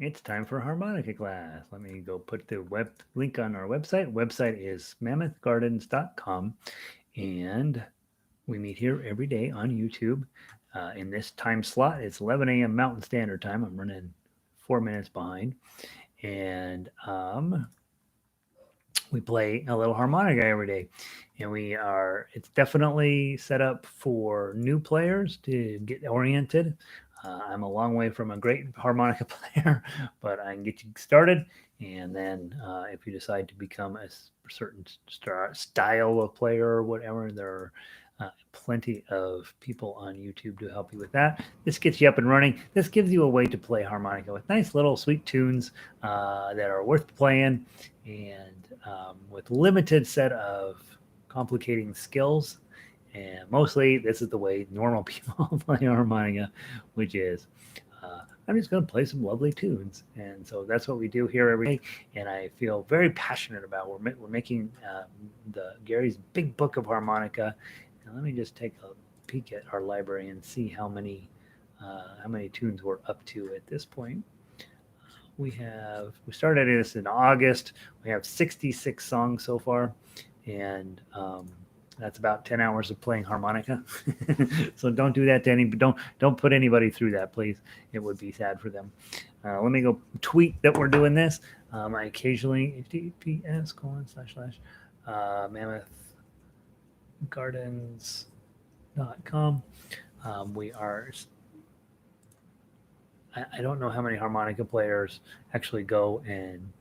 It's time for harmonica class. Let me go put the web link on our website. Website is mammothgardens.com, and we meet here every day on YouTube. In this time slot, it's 11 a.m. Mountain Standard Time. I'm running 4 minutes behind, and we play a little harmonica every day. And it's definitely set up for new players to get oriented. I'm a long way from a great harmonica player, but I can get you started. And then if you decide to become a certain style of player or whatever, there are plenty of people on YouTube to help you with that. This gets you up and running. This gives you a way to play harmonica with nice little sweet tunes that are worth playing, and with limited set of complicating skills. And mostly, this is the way normal people play harmonica, which is I'm just going to play some lovely tunes. And so that's what we do here every day. And I feel very passionate about. We're making the Gary's Big Book of Harmonica. And let me just take a peek at our library and see how many tunes we're up to at this point. We started this in August. We have 66 songs so far, and that's about 10 hours of playing harmonica. So don't do that to any. Don't put anybody through that, please. It would be sad for them. Let me go tweet that we're doing this. I occasionally // mammothgardens.com. We are. I don't know how many harmonica players actually go and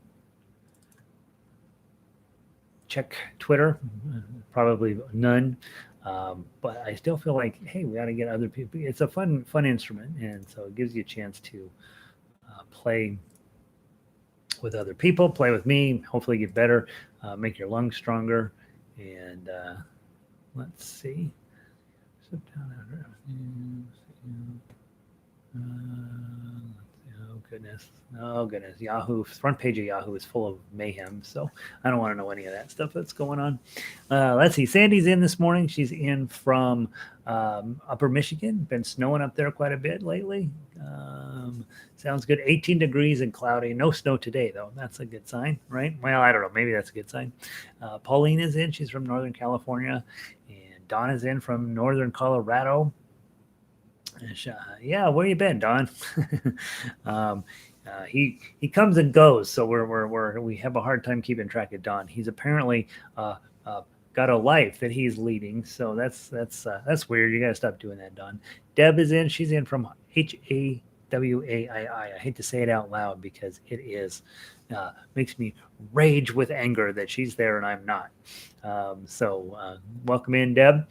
check Twitter. Probably none. But I still feel like, hey, we got to get other people. It's a fun instrument, and so it gives you a chance to play with other people, play with me, hopefully get better, make your lungs stronger. And let's see. Sit down. Oh goodness. Yahoo, front page of Yahoo is full of mayhem, so I don't want to know any of that stuff that's going on. Let's see. Sandy's in this morning. She's in from Upper Michigan. Been snowing up there quite a bit lately. Sounds good. 18 degrees and cloudy. No snow today, though. That's a good sign, right? Well, I don't know. Maybe that's a good sign. Pauline is in. She's from Northern California. And Don is in from Northern Colorado. Yeah, where you been, Don? He comes and goes, so we have a hard time keeping track of Don. He's apparently got a life that he's leading, so that's weird. You got to stop doing that, Don. Deb is in. She's in from HAWAII. I hate to say it out loud because it is makes me rage with anger that she's there and I'm not. So welcome in, Deb.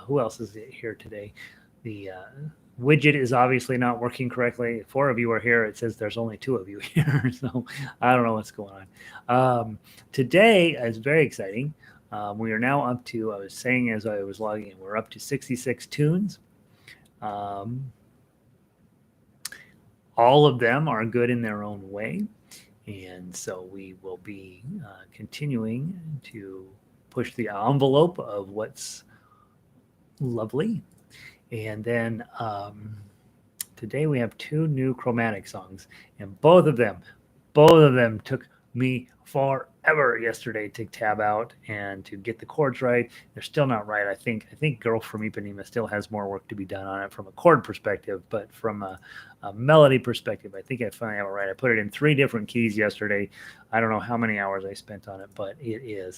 Who else is here today? The widget is obviously not working correctly. 4 of you are here. It says there's only 2 of you here. So I don't know what's going on. Today is very exciting. We are now up to, I was saying as I was logging in, we're up to 66 tunes. All of them are good in their own way. And so we will be continuing to push the envelope of what's lovely. And then today we have 2 new Chromatic songs, and both of them took me forever yesterday to tab out and to get the chords right. They're still not right. I think Girl from Ipanema still has more work to be done on it from a chord perspective, but from a melody perspective, I think I finally have it right. I put it in 3 different keys yesterday. I don't know how many hours I spent on it, but it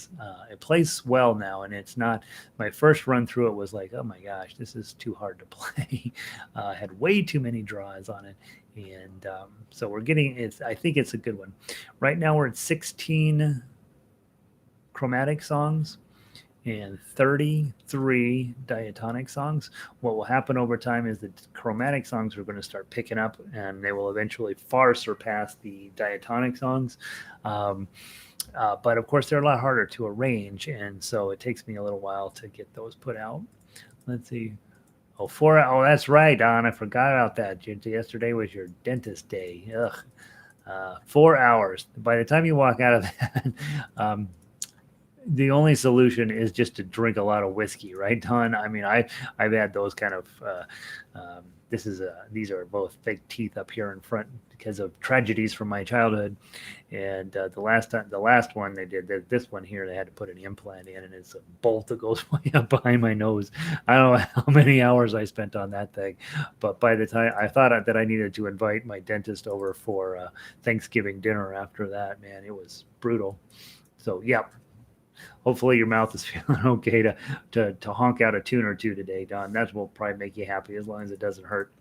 plays well now, and it's not, my first run through it was like, oh my gosh, this is too hard to play. I had way too many draws on it. And so we're getting it. I think it's a good one. Right now we're at 16 Chromatic songs and 33 Diatonic songs. What will happen over time is the Chromatic songs are going to start picking up, and they will eventually far surpass the Diatonic songs. But of course, they're a lot harder to arrange, and so it takes me a little while to get those put out. Let's see. Oh, 4. Oh, that's right, Don. I forgot about that. Yesterday was your dentist day. Ugh. 4 hours. By the time you walk out of that, the only solution is just to drink a lot of whiskey, right, Don? I mean, I've had those kind of these are both fake teeth up here in front because of tragedies from my childhood. And the last one they did, this one here, they had to put an implant in, and it's a bolt that goes way up behind my nose. I don't know how many hours I spent on that thing, but by the time I thought that I needed to invite my dentist over for Thanksgiving dinner after that, man, it was brutal. So yeah, hopefully your mouth is feeling okay to honk out a tune or two today, Don. That will probably make you happy as long as it doesn't hurt.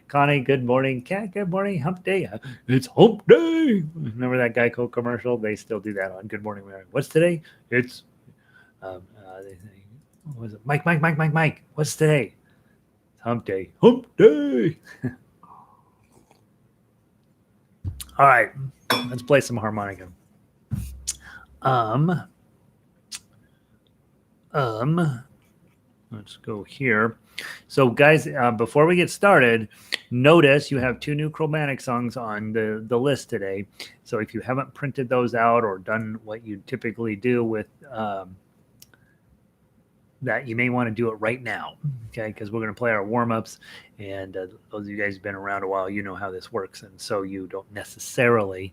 Connie, good morning. Cat, good morning. Hump day. It's hump day. Remember that Geico commercial? They still do that on Good Morning America. What's today? It's they say, what was it? Mike. What's today? It's hump day. Hump day. All right, let's play some harmonica. Um, let's go here. So, guys, before we get started, notice you have 2 new Chromatic songs on the list today. So, if you haven't printed those out or done what you typically do with that, you may want to do it right now, okay? Because we're going to play our warm-ups, and those of you guys who've been around a while, you know how this works, and so you don't necessarily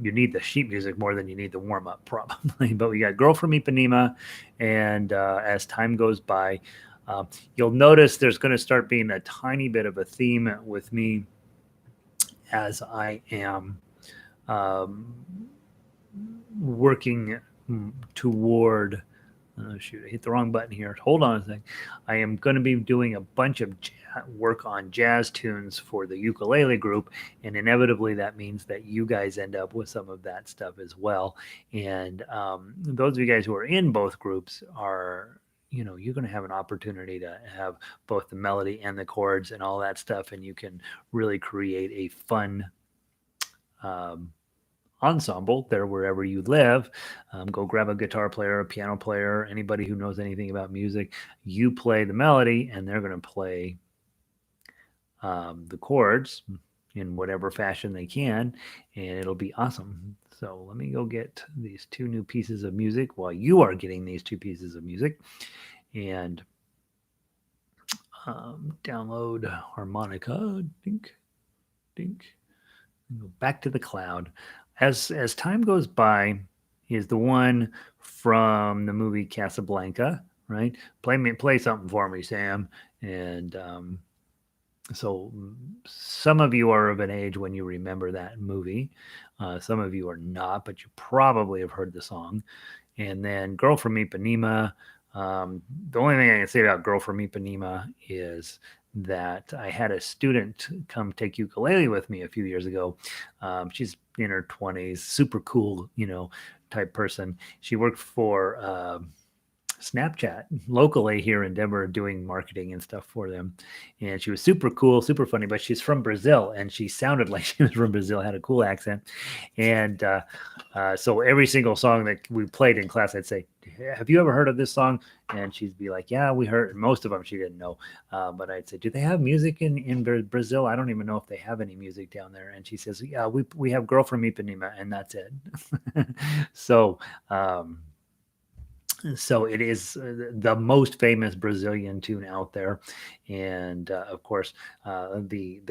you need the sheet music more than you need the warm-up, probably. But we got Girl from Ipanema, and as time goes by, you'll notice there's going to start being a tiny bit of a theme with me as I am working toward. Oh, shoot, I hit the wrong button here. Hold on a second. I am going to be doing a bunch of work on jazz tunes for the ukulele group, and inevitably that means that you guys end up with some of that stuff as well. And those of you guys who are in both groups are, you're going to have an opportunity to have both the melody and the chords and all that stuff, and you can really create a fun ensemble there wherever you live. Go grab a guitar player, a piano player, anybody who knows anything about music. You play the melody, and they're going to play the chords in whatever fashion they can, and it'll be awesome. So let me go get these 2 new pieces of music while you are getting these 2 pieces of music, and download Harmonica. Dink. Go back to the cloud. As time goes by, is the one from the movie Casablanca, right? Play something for me, Sam. And so some of you are of an age when you remember that movie. Some of you are not, but you probably have heard the song. And then Girl from Ipanema. The only thing I can say about Girl from Ipanema is that I had a student come take ukulele with me a few years ago. She's in her 20s, super cool, type person. She worked for Snapchat locally here in Denver doing marketing and stuff for them. And she was super cool, super funny, but she's from Brazil, and she sounded like she was from Brazil, had a cool accent. And so every single song that we played in class, I'd say, have you ever heard of this song? And she'd be like, yeah, we heard. Most of them she didn't know. But I'd say, do they have music in Brazil? I don't even know if they have any music down there. And she says, yeah, we have Girl from Ipanema, and that's it. So it is the most famous Brazilian tune out there, and of course, the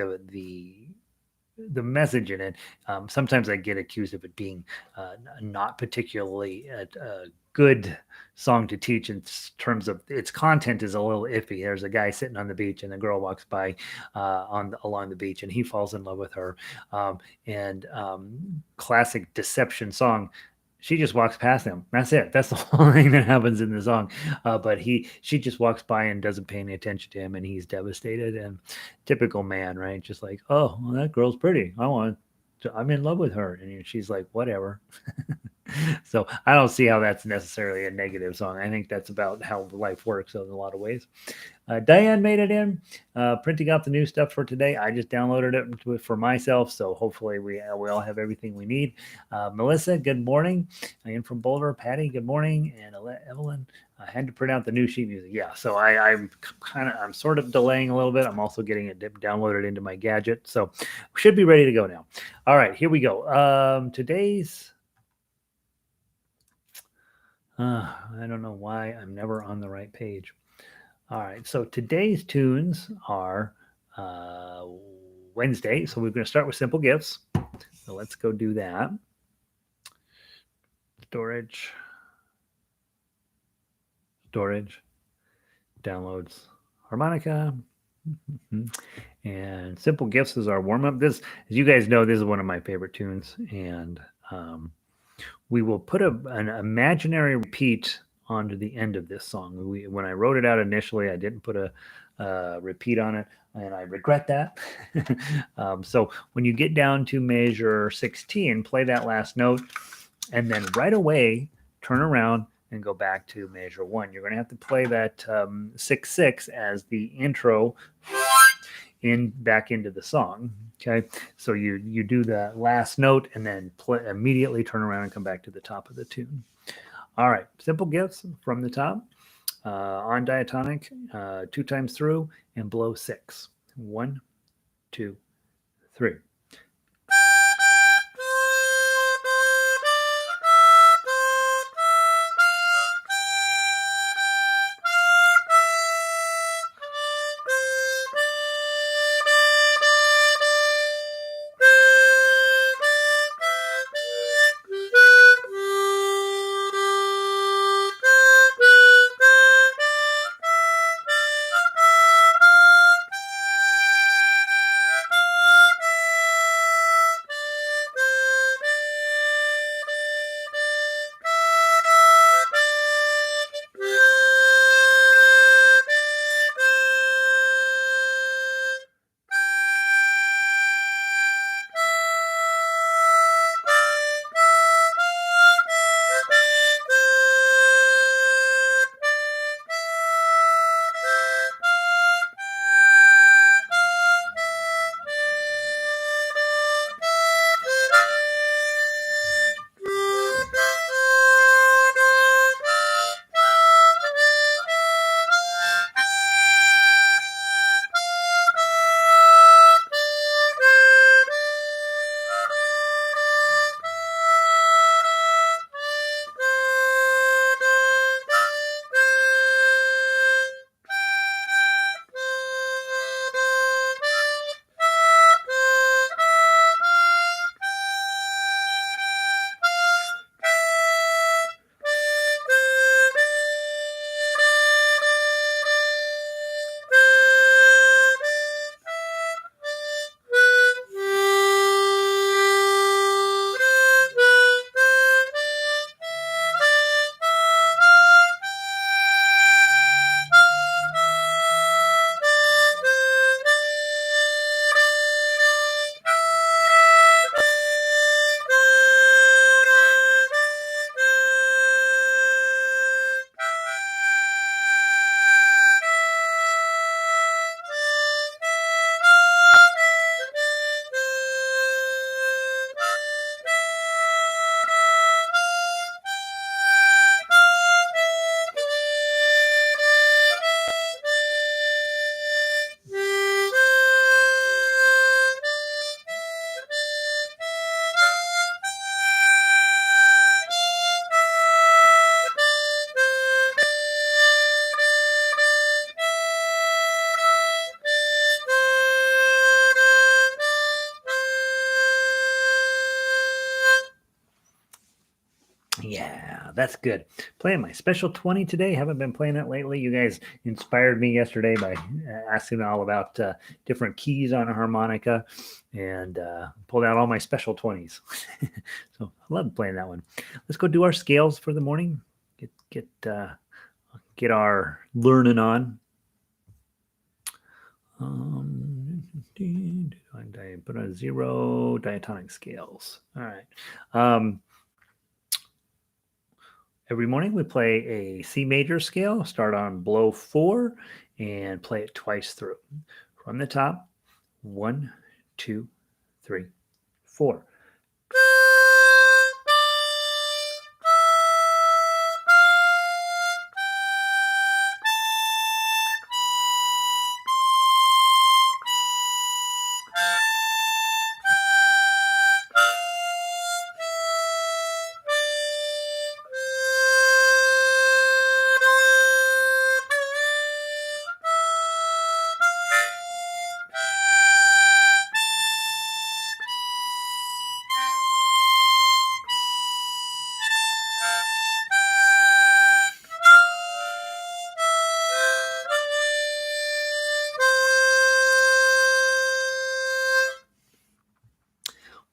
message in it. Sometimes I get accused of it being not particularly a good song to teach in terms of its content is a little iffy. There's a guy sitting on the beach, and a girl walks by along the beach, and he falls in love with her. Classic deception song. She just walks past him. That's it. That's the whole thing that happens in the song. But she just walks by and doesn't pay any attention to him, and he's devastated. And typical man, right? Just like, oh, well, that girl's pretty. I'm in love with her. And she's like, whatever. So I don't see how that's necessarily a negative song. I think that's about how life works in a lot of ways. Diane made it in, printing out the new stuff for today. I just downloaded it for myself, so hopefully we all have everything we need. Melissa, good morning. In from Boulder. Patty, good morning. And Evelyn, I had to print out the new sheet music. Yeah, so I'm sort of delaying a little bit. I'm also getting it downloaded into my gadget, so we should be ready to go now. All right, here we go. Today's I don't know why I'm never on the right page. All right, so today's tunes are Wednesday, so we're going to start with Simple Gifts. So let's go do that. Storage, downloads, Harmonica, and Simple Gifts is our warm up. This, as you guys know, this is one of my favorite tunes, and we will put an imaginary repeat onto the end of this song. When I wrote it out initially, I didn't put a repeat on it, and I regret that. So when you get down to measure 16, play that last note, and then right away turn around and go back to measure 1. You're going to have to play that 6/6 as the intro back into the song. Okay, so you do the last note and then immediately turn around and come back to the top of the tune. All right, Simple Gifts from the top, on diatonic, 2 times through, and blow 6. 1, 2, 3. Yeah, that's good. Playing my special 20 today. Haven't been playing it lately. You guys inspired me yesterday by asking all about different keys on a harmonica, and pulled out all my special 20s. So I love playing that one. Let's go do our scales for the morning. Get our learning on. I put a 0 diatonic scales. All right. Every morning we play a C major scale, start on blow 4, and play it twice through. From the top, 1, 2, 3, 4.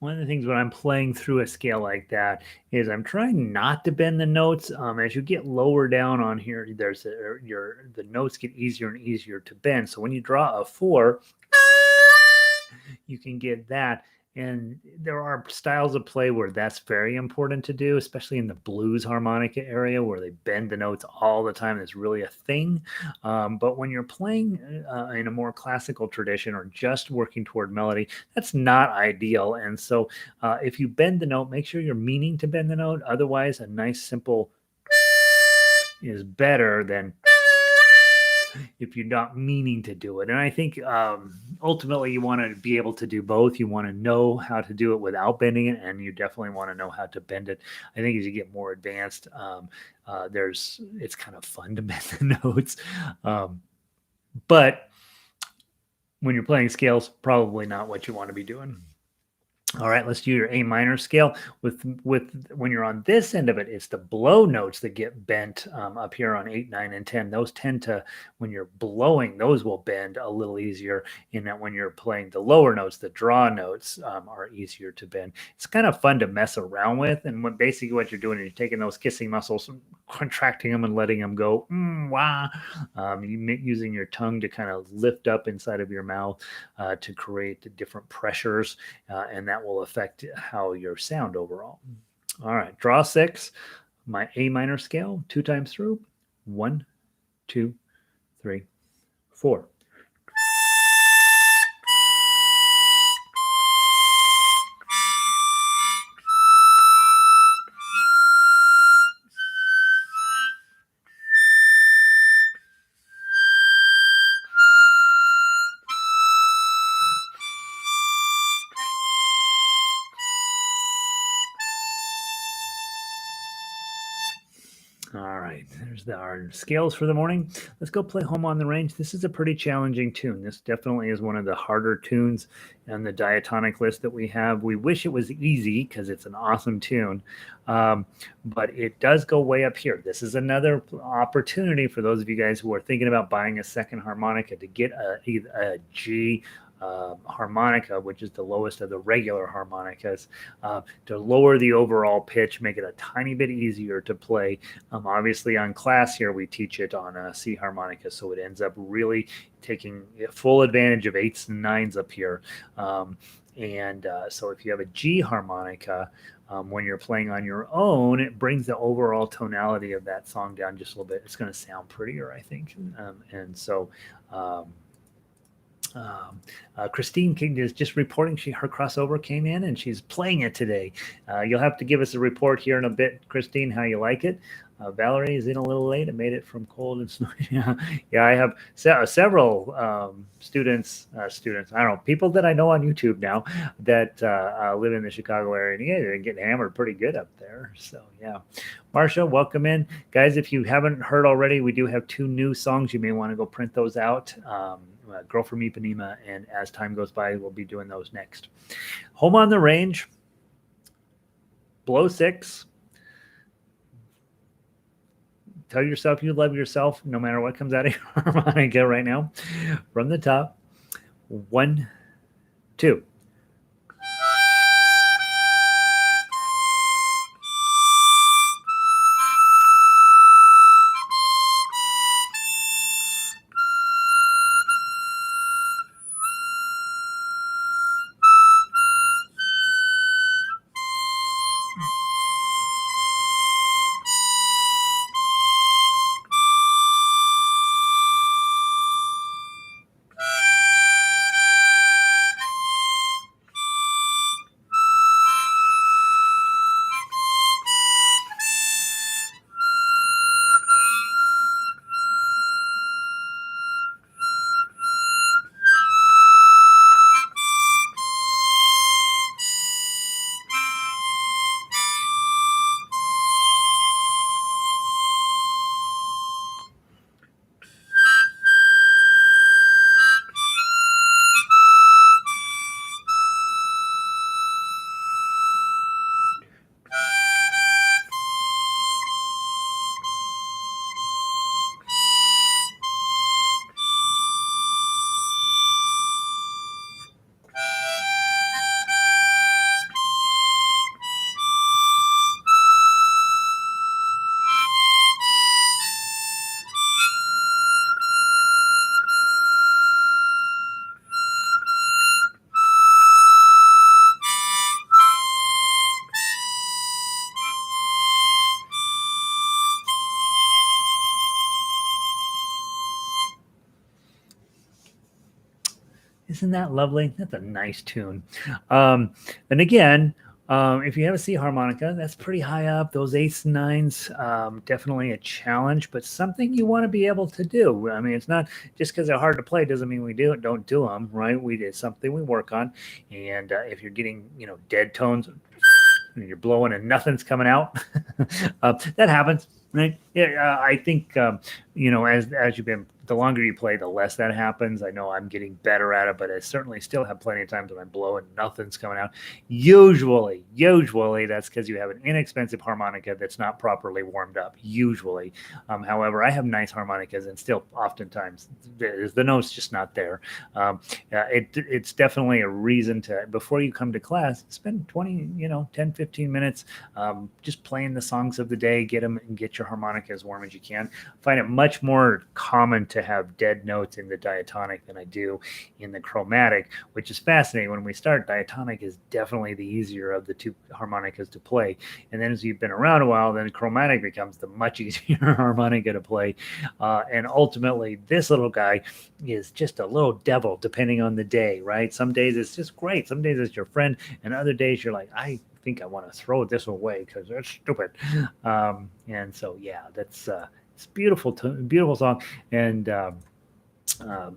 one of the things when I'm playing through a scale like that is I'm trying not to bend the notes. As you get lower down on here, the notes get easier and easier to bend. So when you draw a 4, you can get that. And there are styles of play where that's very important to do, especially in the blues harmonica area where they bend the notes all the time. It's really a thing. But when you're playing in a more classical tradition or just working toward melody, that's not ideal. And so if you bend the note, make sure you're meaning to bend the note. Otherwise, a nice simple is better than if you're not meaning to do it. And I think ultimately you want to be able to do both. You want to know how to do it without bending it, and you definitely want to know how to bend it. I think as you get more advanced, it's kind of fun to bend the notes. But when you're playing scales, probably not what you want to be doing. All right, let's do your A minor scale. With when you're on this end of it, it's the blow notes that get bent up here on 8, 9, and 10. Those tend to, when you're blowing, those will bend a little easier. In that when you're playing the lower notes, the draw notes are easier to bend. It's kind of fun to mess around with. And basically what you're doing is you're taking those kissing muscles, contracting them and letting them go, wah. Using your tongue to kind of lift up inside of your mouth to create different pressures, and that will affect how your sound overall. All right, draw 6, my A minor scale, 2 times through. 1, 2, 3, 4. All right, there's our scales for the morning. Let's go play Home on the Range. This is a pretty challenging tune. This definitely is one of the harder tunes on the diatonic list that we have. We wish it was easy because it's an awesome tune, but it does go way up here. This is another opportunity for those of you guys who are thinking about buying a second harmonica to get a G harmonica, which is the lowest of the regular harmonicas, to lower the overall pitch, make it a tiny bit easier to play. Obviously, on class here, we teach it on a C harmonica, so it ends up really taking full advantage of 8s and 9s up here. So if you have a G harmonica, when you're playing on your own, it brings the overall tonality of that song down just a little bit. It's going to sound prettier, I think. Christine King is just reporting her crossover came in and she's playing it today. You'll have to give us a report here in a bit, Christine, how you like it. Valerie is in a little late. I made it from cold and snowy. Yeah, I have several students, I don't know, people that I know on YouTube now that live in the Chicago area. And yeah, they're getting hammered pretty good up there. So yeah. Marsha, welcome in. Guys, if you haven't heard already, we do have 2 new songs. You may want to go print those out. Girl from Ipanema, and As Time Goes By, we'll be doing those next. Home on the Range, blow 6. Tell yourself you love yourself no matter what comes out of your harmonica right now. From the top, 1, 2. Isn't that lovely? That's a nice tune. And again, if you have a C harmonica, that's pretty high up. Those eighths and nines, definitely a challenge, but something you want to be able to do. I mean, it's not just because they're hard to play doesn't mean we don't do them, right? We did something we work on, and if you're getting dead tones, and you're blowing and nothing's coming out, that happens, right? Yeah, I think as you've been the longer you play, the less that happens. I know I'm getting better at it, but I certainly still have plenty of times when I'm blowing, nothing's coming out. Usually that's because you have an inexpensive harmonica that's not properly warmed up. Usually, however, I have nice harmonicas, and still oftentimes the note's just not there. It's definitely a reason to, before you come to class, spend 20, 10, 15 minutes just playing the songs of the day. Get your harmonica as warm as you can. I find it much more common to have dead notes in the diatonic than I do in the chromatic, which is fascinating. When we start, diatonic is definitely the easier of the two harmonicas to play. And then as you've been around a while, then chromatic becomes the much easier harmonica to play. And ultimately, this little guy is just a little devil depending on the day, right? Some days it's just great. Some days it's your friend, and other days you're like, I think I want to throw this away because it's stupid. And so, yeah, that's it's beautiful, beautiful song. And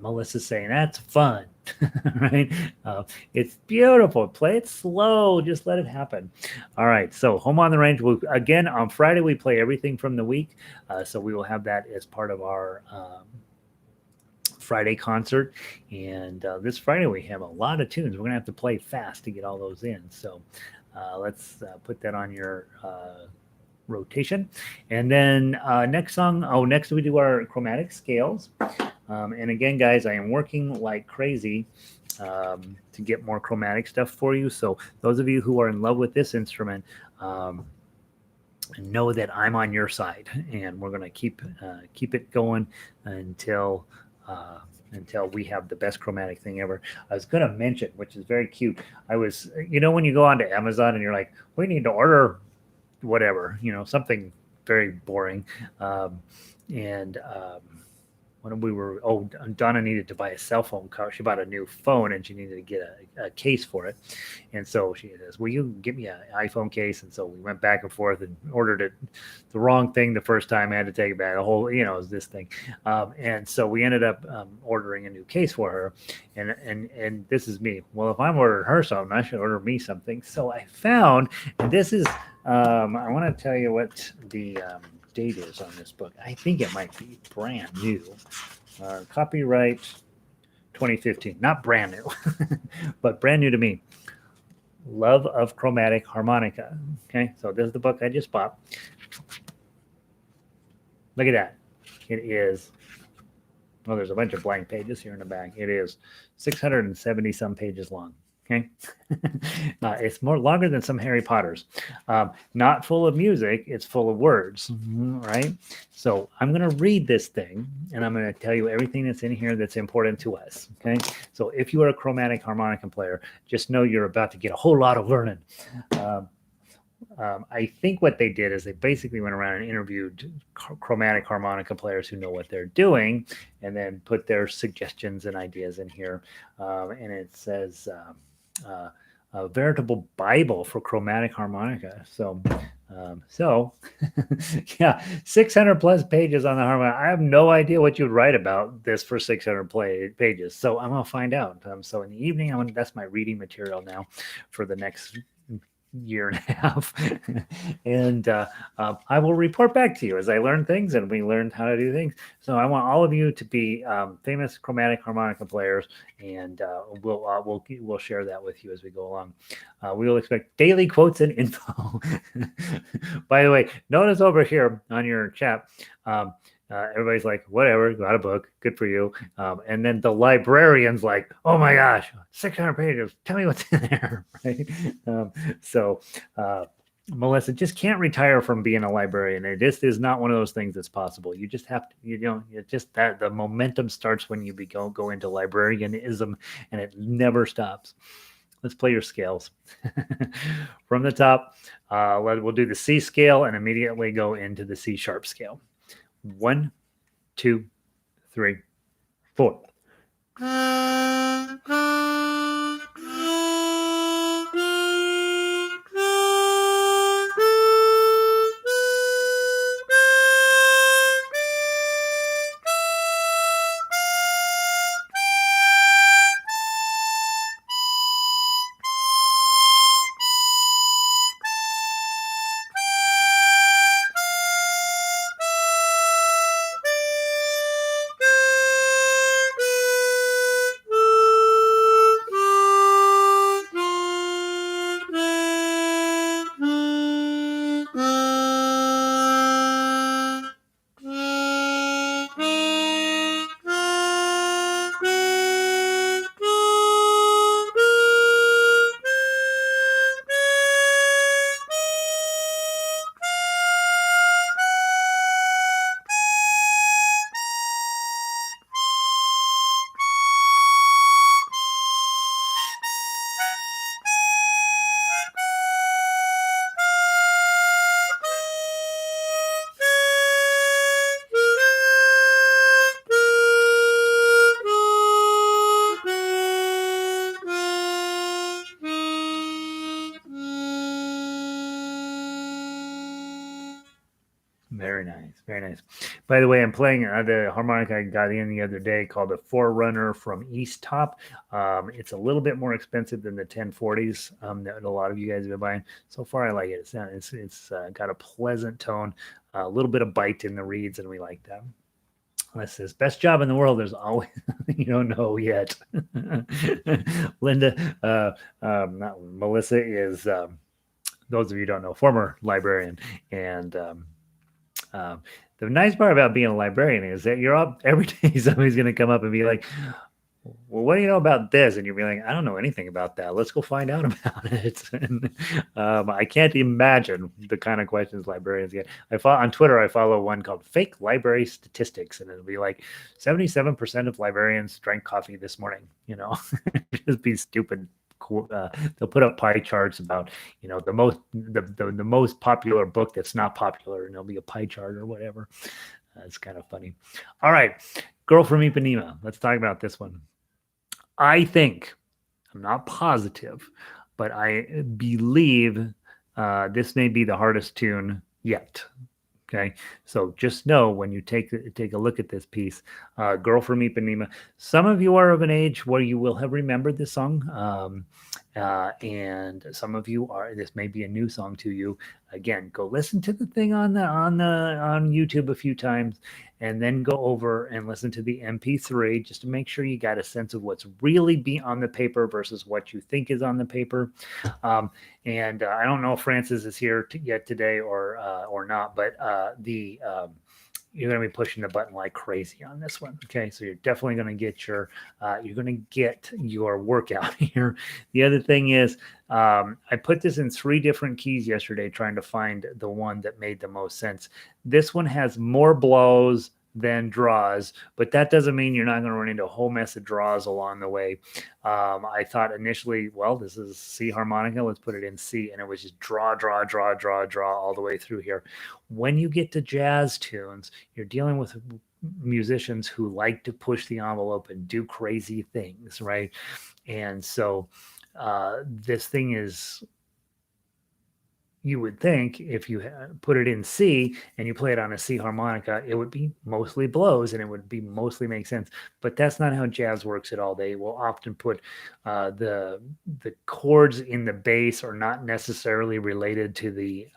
Melissa's saying that's fun, right? It's beautiful. Play it slow. Just let it happen. All right. So Home on the Range. Again, on Friday, we play everything from the week. So we will have that as part of our Friday concert. And this Friday, we have a lot of tunes. We're going to have to play fast to get all those in. So let's put that on your rotation. And then next we do our chromatic scales. And again, guys, I am working like crazy to get more chromatic stuff for you. So those of you who are in love with this instrument, know that I'm on your side, and we're going to keep it going until we have the best chromatic thing ever. I was going to mention, which is very cute. I was, when you go onto Amazon and you're like, we need to order whatever, something very boring. When we were, Donna needed to buy a cell phone cover. She bought a new phone and she needed to get a case for it. And so she says, will you give me an iPhone case? And so we went back and forth and ordered it the wrong thing the first time. I had to take it back. The whole, it was this thing. And so we ended up ordering a new case for her. And this is me. Well, if I'm ordering her something, I should order me something. So I found, and this is, I want to tell you what the date is on this book. I think it might be brand new. Copyright 2015. Not brand new, but brand new to me. Love of Chromatic Harmonica. Okay, so this is the book I just bought. Look at that. It is, well, there's a bunch of blank pages here in the back. It is 670 some pages long. Okay, it's more longer than some Harry Potters. Not full of music, it's full of words, right? So I'm going to read this thing, and I'm going to tell you everything that's in here that's important to us. Okay, so if you are a chromatic harmonica player, just know you're about to get a whole lot of learning. I think what they did is they basically went around and interviewed chromatic harmonica players who know what they're doing, and then put their suggestions and ideas in here. And it says a veritable Bible for chromatic harmonica. So yeah, 600 plus pages on the harmonica. I have no idea what you'd write about this for 600 pages. So I'm going to find out. So in the evening, that's my reading material now for the next year and a half. And I will report back to you as I learn things and we learn how to do things. So I want all of you to be famous chromatic harmonica players, and we'll share that with you as we go along. We will expect daily quotes and info. By the way, notice over here on your chat, everybody's like, whatever, got a book, good for you. And then the librarian's like, oh my gosh, 600 pages, tell me what's in there, right? So Melissa just can't retire from being a librarian. It just is not one of those things that's possible. You just have to, just that the momentum starts when you go into librarianism, and it never stops. Let's play your scales. From the top, we'll do the C scale and immediately go into the C sharp scale. 1, 2, 3, 4. Very nice, very nice. By the way, I'm playing the harmonica I got in the other day called a Forerunner from East Top. It's a little bit more expensive than the 1040s that a lot of you guys have been buying. So far, I like it. It's got a pleasant tone, a little bit of bite in the reeds, and we like that. This says best job in the world. There's always you don't know yet. Linda, not Melissa is. Those of you who don't know, former librarian, and um, the nice part about being a librarian is that you're up every day. Somebody's going to come up and be like, "Well, what do you know about this?" And you'll be like, "I don't know anything about that. Let's go find out about it." And I can't imagine the kind of questions librarians get. On Twitter. I follow one called "Fake Library Statistics," and it'll be like 77% of librarians drank coffee this morning. Just be stupid. They'll put up pie charts about the most popular book that's not popular, and there'll be a pie chart or whatever. It's kind of funny. All right, Girl from Ipanema. Let's talk about this one. I think, I'm not positive, but I believe this may be the hardest tune yet. Okay, so just know when you take a look at this piece, "Girl from Ipanema." Some of you are of an age where you will have remembered this song, and some of you are. This may be a new song to you. Again, go listen to the thing on YouTube a few times, and then go over and listen to the MP3 just to make sure you got a sense of what's really on the paper versus what you think is on the paper. And I don't know if Francis is here yet today or not, but you're going to be pushing the button like crazy on this one. Okay, so you're definitely going to get your workout here. The other thing is, I put this in 3 different keys yesterday, trying to find the one that made the most sense. This one has more blows than draws, but that doesn't mean you're not going to run into a whole mess of draws along the way. I thought initially, well, this is C harmonica, let's put it in C, and it was just draw all the way through here. When you get to jazz tunes, you're dealing with musicians who like to push the envelope and do crazy things, right? And so this thing is, you would think if you put it in C and you play it on a C harmonica, it would be mostly blows and it would be mostly make sense. But that's not how jazz works at all. They will often put the chords in the bass are not necessarily related to the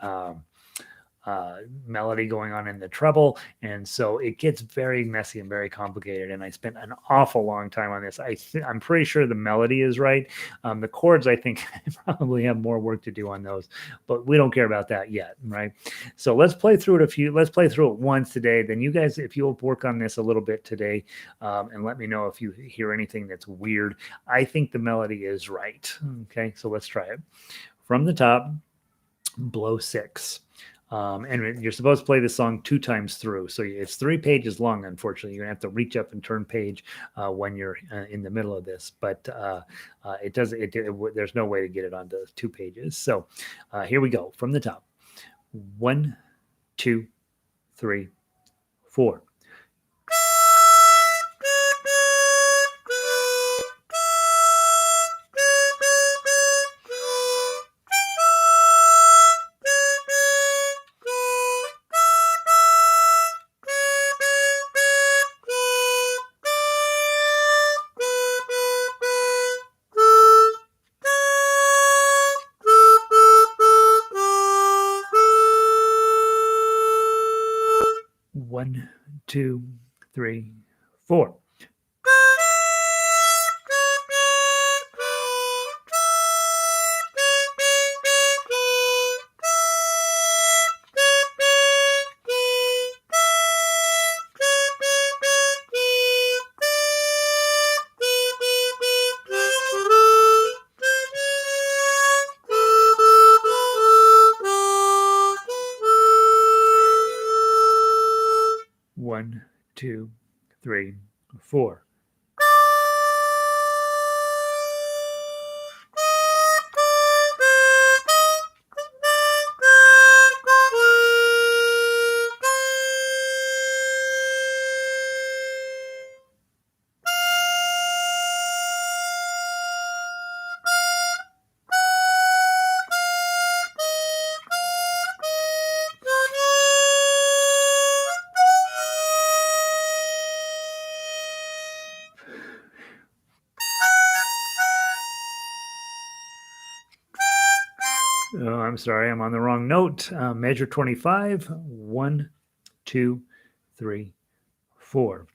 melody going on in the treble, and so it gets very messy and very complicated. And I spent an awful long time on this. I'm pretty sure the melody is right. The chords, I think, I probably have more work to do on those, but we don't care about that yet, right? So let's play through it let's play through it once today. Then you guys, if you'll work on this a little bit today, and let me know if you hear anything that's weird. I think the melody is right. Okay, so let's try it. From the top, blow 6. And you're supposed to play this song 2 times through. So it's 3 pages long, unfortunately. You're going to have to reach up and turn page when you're in the middle of this. But there's no way to get it onto 2 pages. So here we go. From the top. 1, 2, 3, 4. 1, 2, 3, 4. One, two, three, 4. Oh, I'm sorry, I'm on the wrong note. Measure 25. 1, 2, 3, 4.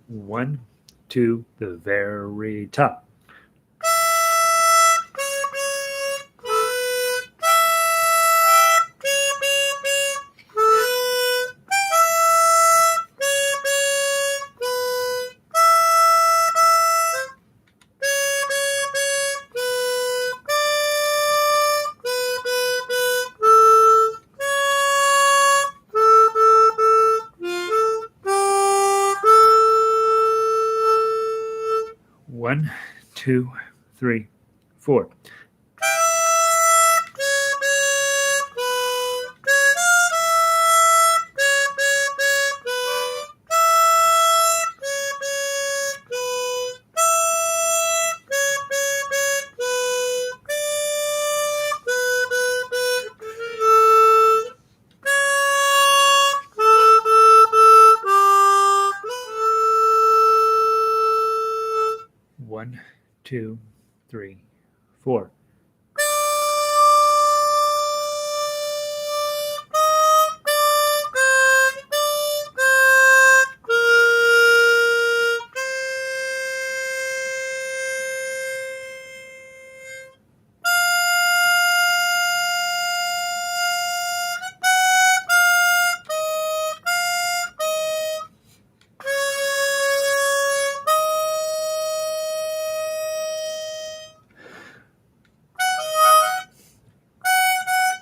One, two, the very top. One, two, three, 4. One, two, three, 4.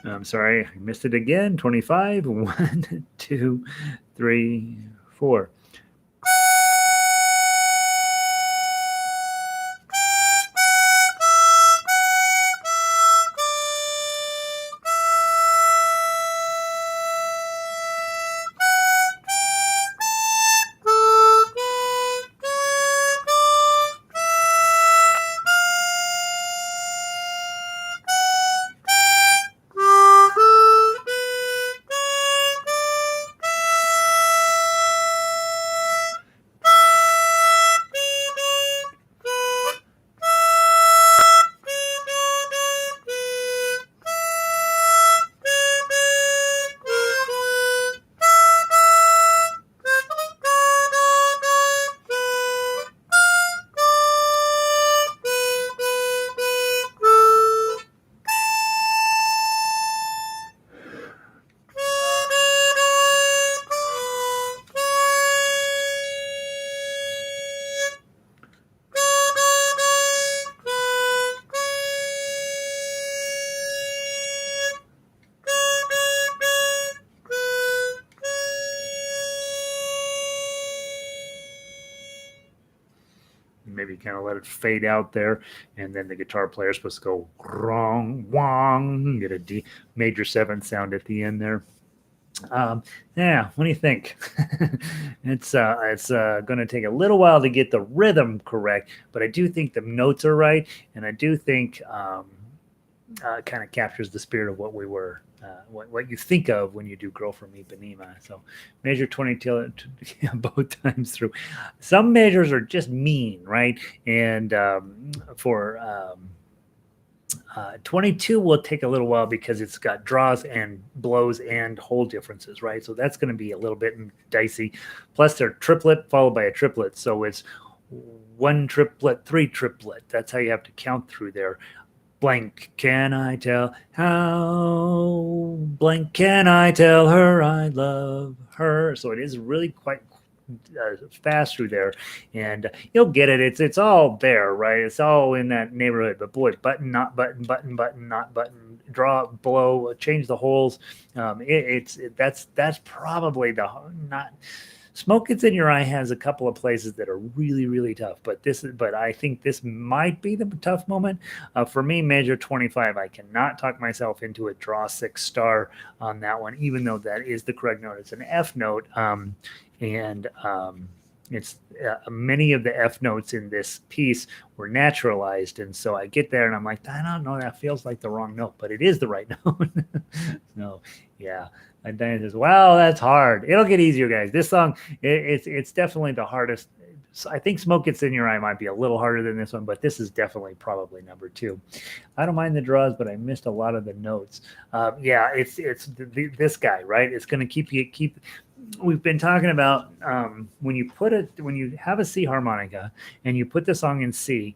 I'm sorry, I missed it again. 25. 1, 2, 3, 4. Maybe kind of let it fade out there, and then the guitar player is supposed to go wrong, wong, get a D major 7 sound at the end there. Yeah, what do you think? It's going to take a little while to get the rhythm correct, but I do think the notes are right, and I do think kind of captures the spirit of what we were what you think of when you do Girl from Ipanema. So measure 20 till both times through. Some measures are just mean, right? And for 22 will take a little while because it's got draws and blows and hold differences, right? So that's going to be a little bit dicey. Plus, they're triplet followed by a triplet. So it's one triplet, three triplet. That's how you have to count through there. Blank can I tell how, blank can I tell her I love her. So it is really quite fast through there, and you'll get it. It's all there, right? It's all in that neighborhood. But boy, button, not button, button, button, not button, draw, blow, change the holes. That's probably the not. Smoke Gets in Your Eye has a couple of places that are really, really tough, but I think this might be the tough moment for me. Measure 25, I cannot talk myself into it. Draw 6 star on that one, even though that is the correct note. It's an F note, and it's many of the F notes in this piece were naturalized, and so I get there and I'm like, I don't know, that feels like the wrong note, but it is the right note. So yeah. And Diane says, "Wow, that's hard. It'll get easier, guys. This song, it's definitely the hardest. I think Smoke Gets in Your Eye might be a little harder than this one, but this is definitely probably number 2. I don't mind the draws, but I missed a lot of the notes. Yeah, it's this guy, right? It's going to keep. We've been talking about when you have a C harmonica and you put the song in C,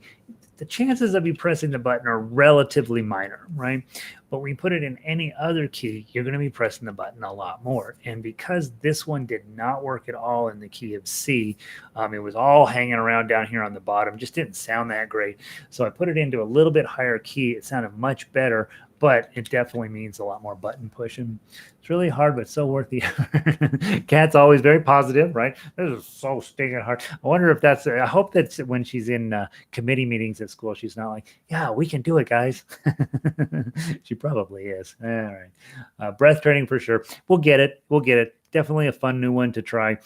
the chances of you pressing the button are relatively minor, right? But when you put it in any other key, you're going to be pressing the button a lot more. And because this one did not work at all in the key of C, it was all hanging around down here on the bottom, just didn't sound that great. So I put it into a little bit higher key. It sounded much better, but it definitely means a lot more button pushing. It's really hard, but so worth the effort. Kat's always very positive, right? This is so stinking hard. I wonder if that's, I hope that when she's in committee meetings at school, she's not like, yeah, we can do it, guys. She probably is. All right. Breath training for sure. We'll get it. We'll get it. Definitely a fun new one to try.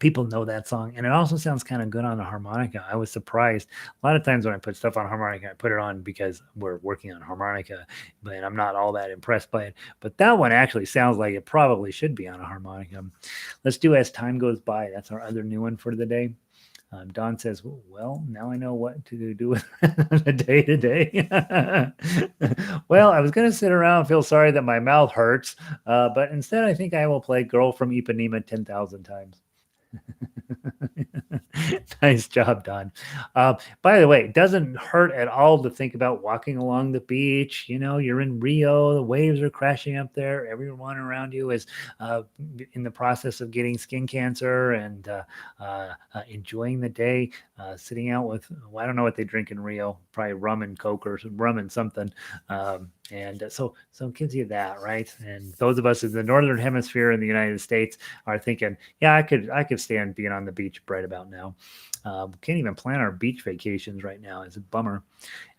People know that song, and it also sounds kind of good on the harmonica. I was surprised. A lot of times when I put stuff on harmonica, I put it on because we're working on harmonica, but I'm not all that impressed by it. But that one actually sounds like it probably should be on a harmonica. Let's do As Time Goes By. That's our other new one for the day. Don says, well, now I know what to do with the day to day. Well, I was going to sit around and feel sorry that my mouth hurts, but instead I think I will play Girl from Ipanema 10,000 times. Nice job, Don. By the way, it doesn't hurt at all to think about walking along the beach. You know, you're in Rio, the waves are crashing up there. Everyone around you is in the process of getting skin cancer and enjoying the day, sitting out with, well, I don't know what they drink in Rio, probably rum and Coke or rum and something. So it gives you that, right? And those of us in the Northern Hemisphere in the United States are thinking, yeah, I could stand being on the beach right about now. Can't even plan our beach vacations right now. It's a bummer.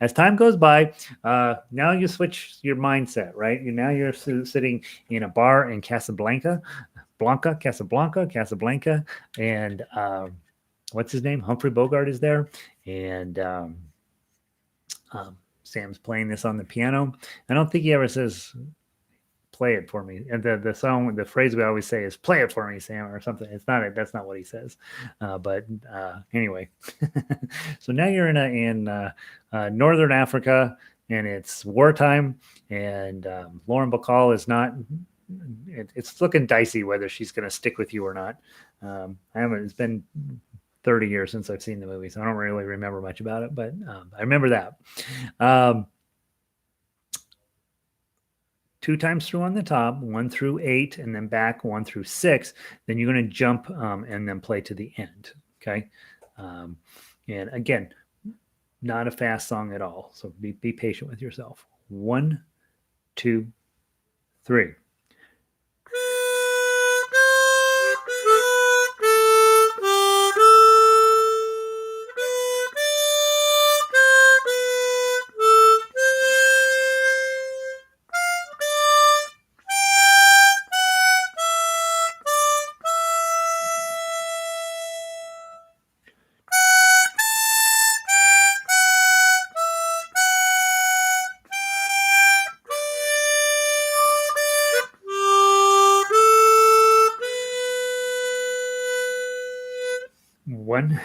As time goes by, now you switch your mindset, right? You're sitting in a bar in Casablanca, and what's his name? Humphrey Bogart is there, and Sam's playing this on the piano. I don't think he ever says, play it for me. And the song, the phrase we always say is play it for me, Sam, or something. That's not what he says. But anyway, so now you're in Northern Africa and it's wartime, and Lauren Bacall is not, it's looking dicey whether she's going to stick with you or not. It's been 30 years since I've seen the movie, so I don't really remember much about it, but I remember that. 2 times through on the top, 1 through 8, and then back 1 through 6. Then you're going to jump and then play to the end. Okay. And again, not a fast song at all. So be patient with yourself. 1, 2, 3. 1,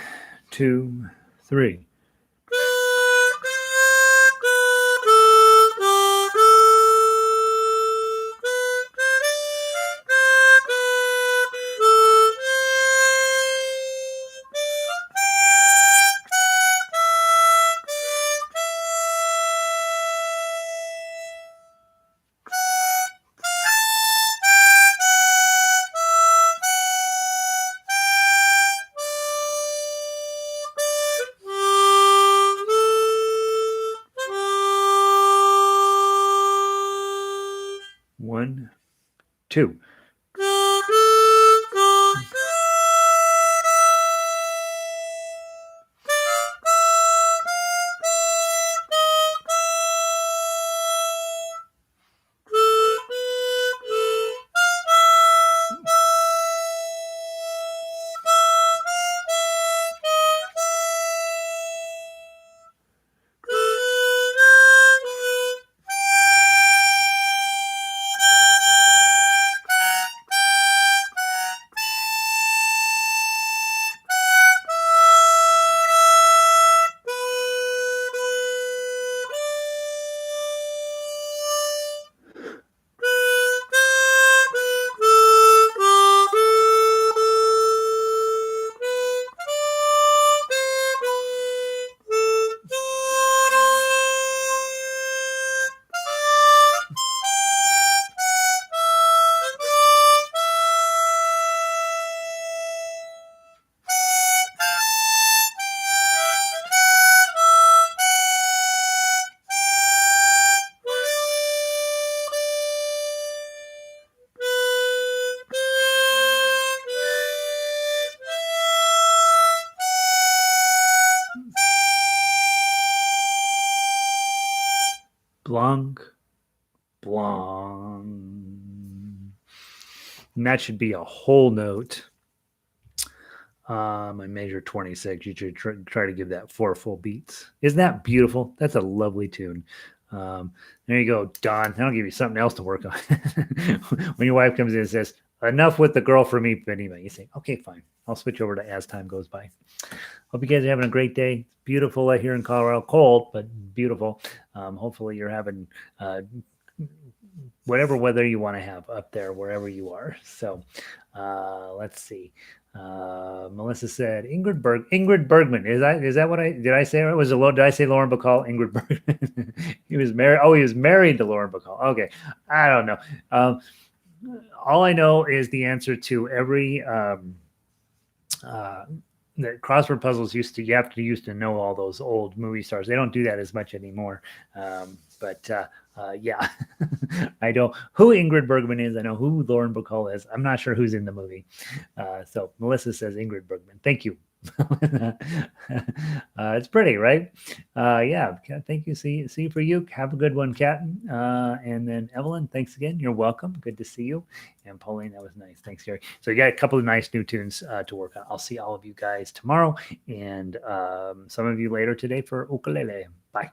2, 3. One, two. Blanc, blanc. And that should be a whole note. I measure 26. You should try to give that 4 full beats. Isn't that beautiful? That's a lovely tune. There you go, Don. I'll give you something else to work on. When your wife comes in and says, enough with the girl from Ipanema, you say, okay, fine. I'll switch over to as time goes by. Hope you guys are having a great day. It's beautiful here in Colorado. Cold, but beautiful. Hopefully you're having whatever weather you want to have up there, wherever you are. So let's see. Melissa said Ingrid Bergman. Is that what did I say? Did I say Lauren Bacall? Ingrid Bergman. He was married. Oh, he was married to Lauren Bacall. Okay, I don't know. All I know is the answer to every the crossword puzzles used to know all those old movie stars. They don't do that as much anymore. But yeah, I know who Ingrid Bergman is. I know who Lauren Bacall is. I'm not sure who's in the movie. So Melissa says Ingrid Bergman. Thank you. It's pretty, right? Yeah. Thank you. See you for you. Have a good one, Kat. And then Evelyn, thanks again. You're welcome. Good to see you. And Pauline, that was nice. Thanks, Gary. So you got a couple of nice new tunes to work on. I'll see all of you guys tomorrow and some of you later today for ukulele. Bye.